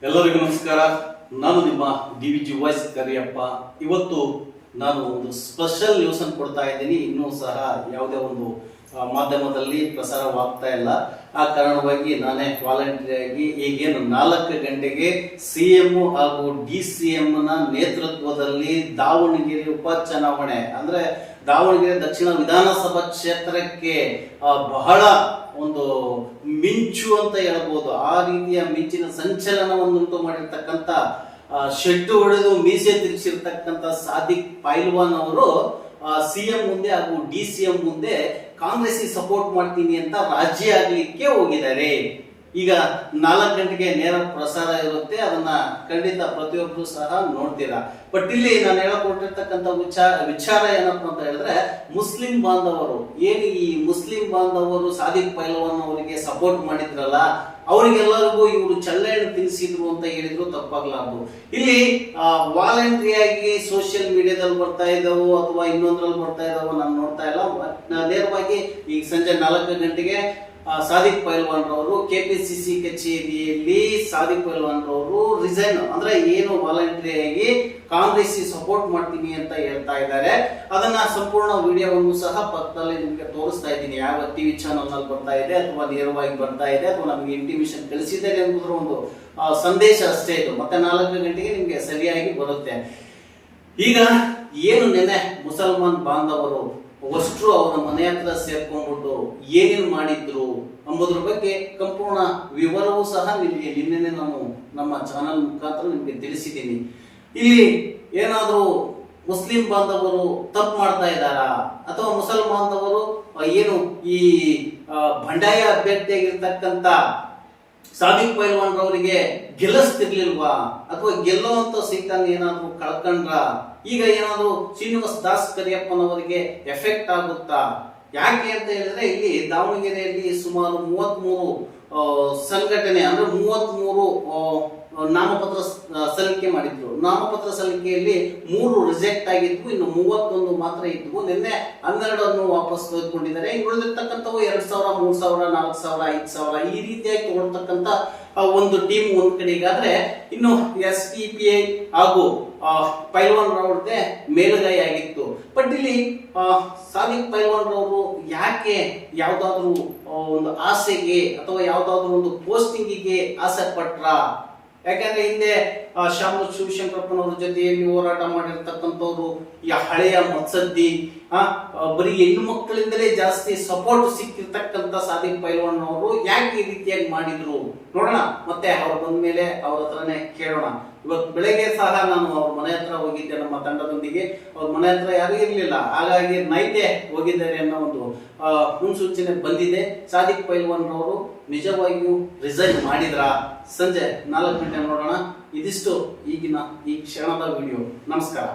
ಎಲ್ಲರಿಗೂ ನಮಸ್ಕಾರ. ನಾನು ನಿಮ್ಮ DVG ವಾಯ್ಸ್ ಕರಿಯಪ್ಪ. ಇವತ್ತು ನಾನು ಒಂದು ಸ್ಪೆಷಲ್ ನ್ಯೂಸ್ ಅನ್ನು ಕೊಡ್ತಾ ಇದ್ದೀನಿ. ಇನ್ನೂ ಸಹ ಯಾವುದೇ ಒಂದು ಮಾಧ್ಯಮದಲ್ಲಿ ಪ್ರಸಾರವಾಗ್ತಾ ಇಲ್ಲ. ಆ ಕಾರಣವಾಗಿ ನಾನೇ ವಾಲಂಟಿಯರ್ ಆಗಿ ಈಗೇನು 4 ಗಂಟೆಗೆ CM ಹಾಗೂ DCM ನ ನೇತೃತ್ವದಲ್ಲಿ ದಾವಣಗೆರೆ ಉಪಚುನಾವಣೆ ಅಂದ್ರೆ ದಾವಣಗೆರೆ ದಕ್ಷಿಣ ವಿಧಾನಸಭಾ ಕ್ಷೇತ್ರಕ್ಕೆ ಬಹಳ ಒಂದು ಮಿಂಚು ಅಂತ ಹೇಳ್ಬೋದು. ಆ ರೀತಿಯ ಮಿಂಚಿನ ಸಂಚಲನವನ್ನುಂಟು ಮಾಡಿರ್ತಕ್ಕಂಥ ಶೆಡ್ಡು ಹೊಡೆದು ಮೀಸೆ ತಿರುಗಿಸಿರ್ತಕ್ಕಂಥ ಸಾದಿಕ್ ಪೈಲ್ವಾನ್ ಅವರು CM ಮುಂದೆ ಹಾಗೂ DCM ಮುಂದೆ ಕಾಂಗ್ರೆಸ್ ಸಪೋರ್ಟ್ ಮಾಡ್ತೀನಿ ಅಂತ ರಾಜಿ ಆಗ್ಲಿಕ್ಕೆ ಹೋಗಿದ್ದಾರೆ. ಈಗ 4 ಗಂಟೆಗೆ ನೇರ ಪ್ರಸಾರ ಇರುತ್ತೆ, ಅದನ್ನ ಖಂಡಿತ ಪ್ರತಿಯೊಬ್ಬರು ಸಹ ನೋಡ್ತೀರಾ. ಬಟ್ ಇಲ್ಲಿ ನಾನು ಹೇಳಕೊಟ್ಟಿರ್ತಕ್ಕಂಥ ವಿಚಾರ ಏನಪ್ಪ ಅಂತ ಹೇಳಿದ್ರೆ, ಮುಸ್ಲಿಂ ಬಾಂಧವರು ಏನು ಈ ಮುಸ್ಲಿಂ ಬಾಂಧವರು ಸಾದಿಕ್ ಪೈಲ್ವಾನ್ ಅವರಿಗೆ ಸಪೋರ್ಟ್ ಮಾಡಿದ್ರಲ್ಲ, ಅವರಿಗೆಲ್ಲರಿಗೂ ಇವರು ಚಳ್ಳೆಹಣ್ಣು ತಿನ್ನಿಸಿದ್ರು ಅಂತ ಹೇಳಿದ್ರು ತಪ್ಪಾಗ್ಲಾರ್ದು. ಇಲ್ಲಿ ವಾಲಂಟ್ರಿ ಆಗಿ ಸೋಷಿಯಲ್ ಮೀಡಿಯಾದಲ್ಲಿ ಬರ್ತಾ ಇದ್ದಾವು ಅಥವಾ ಇನ್ನೊಂದ್ರಲ್ಲಿ ಬರ್ತಾ ಇದ್ದಾವೆ ನಾನು ನೋಡ್ತಾ ಇಲ್ಲ. ನೇರವಾಗಿ ಈಗ ಸಂಜೆ 4 ಗಂಟೆಗೆ ಸಾದಿಕ್ ಪೈಲ್ವಾನ್ ರವರು KPCC ಕಚೇರಿಯಲ್ಲಿ ಸಾದಿಕ್ ಪೈಲ್ವಾನ್ ರವರು ರಿಸೈನ್ ಅಂದ್ರೆ ಏನು ವಾಲಂಟ್ರಿ ಆಗಿ ಕಾಂಗ್ರೆಸ್ ಸಪೋರ್ಟ್ ಮಾಡ್ತೀನಿ ಅಂತ ಹೇಳ್ತಾ ಇದ್ದಾರೆ. ಅದನ್ನ ಸಂಪೂರ್ಣ ವಿಡಿಯೋವನ್ನು ಸಹ ಪಕ್ಕದಲ್ಲಿ ನಿಮಗೆ ತೋರಿಸ್ತಾ ಇದ್ದೀನಿ. ಯಾವ TV ಚಾನಲ್ ನಲ್ಲಿ ಬರ್ತಾ ಇದೆ ಅಥವಾ ನೇರವಾಗಿ ಬರ್ತಾ ಇದೆ ಅಥವಾ ನಮಗೆ ಇಂಟಿಮೇಷನ್ ಕಳಿಸಿದ್ದಾರೆ ಎಂಬುದರ ಒಂದು ಸಂದೇಶ ಅಷ್ಟೇ ಇದು. ಮತ್ತೆ 4 ಗಂಟೆಗೆ ನಿಮ್ಗೆ ಸರಿಯಾಗಿ ಬರುತ್ತೆ. ಈಗ ಏನು ನೆನೆ ಮುಸಲ್ಮಾನ್ ಬಾಂಧವರು ಅಷ್ಟು ಅವರ ಮನೆ ಹತ್ರ ಸೇರ್ಕೊಂಡ್ಬಿಟ್ಟು ಏನೇನು ಮಾಡಿದ್ರು ಎಂಬುದ್ರ ಬಗ್ಗೆ ಸಂಪೂರ್ಣ ವಿವರವೂ ಸಹ ನಿನ್ನೆ ನಾನು ನಮ್ಮ ಚಾನಲ್ ಮುಖಾಂತರ ನಿಮಗೆ ತಿಳಿಸಿದ್ದೀನಿ. ಇಲ್ಲಿ ಏನಾದರೂ ಮುಸ್ಲಿಂ ಬಾಂಧವರು ತಪ್ಪು ಮಾಡ್ತಾ ಇದ್ದಾರಾ ಅಥವಾ ಮುಸಲ್ಮಾನದವರು ಏನು ಈ ಬಂಡಾಯ ಅಭ್ಯರ್ಥಿಯಾಗಿರ್ತಕ್ಕಂಥ ಸಾದಿಕ್ ಪೈಲ್ವಾನ್ ರವರಿಗೆ ಗೆಲ್ಲಿಸ್ತಿರ್ಲಿಲ್ವಾ ಅಥವಾ ಗೆಲ್ಲುವಂತ ಸೀಟನ್ನು ಏನಾದ್ರು ಕಳ್ಕೊಂಡ್ರ? ಈಗ ಏನಾದ್ರು ಶ್ರೀನಿವಾಸ್ ದಾಸ್ ಕರಿಯಪ್ಪನವರಿಗೆ ಎಫೆಕ್ಟ್ ಆಗುತ್ತಾ? ಯಾಕೆ ಅಂತ ಹೇಳಿದ್ರೆ ಇಲ್ಲಿ ದಾವಣಗೆರೆಯಲ್ಲಿ ಸುಮಾರು 33 ಸಂಘಟನೆ ಅಂದ್ರೆ 33 ನಾಮಪತ್ರ ಸಲ್ಲಿಕೆ ಮಾಡಿದ್ರು. ನಾಮಪತ್ರ ಸಲ್ಲಿಕೆಯಲ್ಲಿ 3 ರಿಜೆಕ್ಟ್ ಆಗಿದ್ವು, ಇನ್ನು 31 ಮಾತ್ರ ಇದ್ವು. ನಿನ್ನೆ 12 ವಾಪಸ್ ತೆಗೆದುಕೊಂಡಿದ್ದಾರೆ. ಉಳಿದಿರ್ತಕ್ಕಂಥವು 2000, 3000, 4000, 5000 ಈ ರೀತಿಯಾಗಿ ತಗೊಳ್ತಕ್ಕಂಥ ಒಂದು ಟೀಮ್ ಒಂದ್ ಕಡೆಗಾದ್ರೆ, ಇನ್ನು SDPI ಹಾಗೂ ಪೈಲ್ವಾನ್ ರವ್ರದ್ದೇ ಮೇಲುಗೈ ಆಗಿತ್ತು. ಬಟ್ ಇಲ್ಲಿ ಸಾದಿಕ್ ಪೈಲ್ವಾನ್ ರವರು ಯಾಕೆ ಯಾವ್ದಾದ್ರು ಒಂದು ಆಸೆಗೆ ಅಥವಾ ಯಾವ್ದಾದ್ರು ಒಂದು ಪೋಸ್ಟಿಂಗಿಗೆ ಆಸೆ ಪಟ್ರ? ಯಾಕಂದ್ರೆ ಹಿಂದೆ ಶಾಮರಾಜ್ ಶಿವಶಂಕರಪ್ಪನವ್ರ ಜೊತೆಯಲ್ಲಿ ಹೋರಾಟ ಮಾಡಿರ್ತಕ್ಕಂಥವ್ರು ಈ ಹಳೆಯ ಮತ್ಸದ್ದಿ ಬರೀ ಹೆಣ್ಣು ಮಕ್ಕಳಿಂದಲೇ ಜಾಸ್ತಿ ಸಪೋರ್ಟ್ ಸಿಕ್ಕಿರ್ತಕ್ಕಂಥ ಸಾದಿಕ್ ಪೈಲ್ವಾನ್ ಅವರು ಯಾಕೆ ಈ ರೀತಿಯಾಗಿ ಮಾಡಿದ್ರು ನೋಡೋಣ. ಮತ್ತೆ ಅವ್ರು ಬಂದ ಮೇಲೆ ಅವ್ರ ಹತ್ರನೇ ಕೇಳೋಣ. ಇವತ್ತು ಬೆಳಗ್ಗೆ ಸಹ ನಾನು ಅವ್ರ ಮನೆ ಹತ್ರ ಹೋಗಿದ್ದೆ ನಮ್ಮ ತಂಡದೊಂದಿಗೆ. ಅವ್ರ ಮನೆ ಹತ್ರ ಯಾರು ಇರ್ಲಿಲ್ಲ, ಹಾಗಾಗಿ ನೈಟೇ ಹೋಗಿದ್ದಾರೆ ಅನ್ನೋ ಒಂದು ಮುನ್ಸೂಚನೆ ಬಂದಿದೆ. ಸಾದಿಕ್ ಪೈಲ್ವಾನ್ ರವರು ನಿಜವಾಗಿಯೂ ರಿಸೈನ್ ಮಾಡಿದ್ರ? ಸಂಜೆ 4 ಗಂಟೆ ನೋಡೋಣ. ಇದಿಷ್ಟು ಈಗಿನ ಈ ಕ್ಷಣದ ವಿಡಿಯೋ. ನಮಸ್ಕಾರ.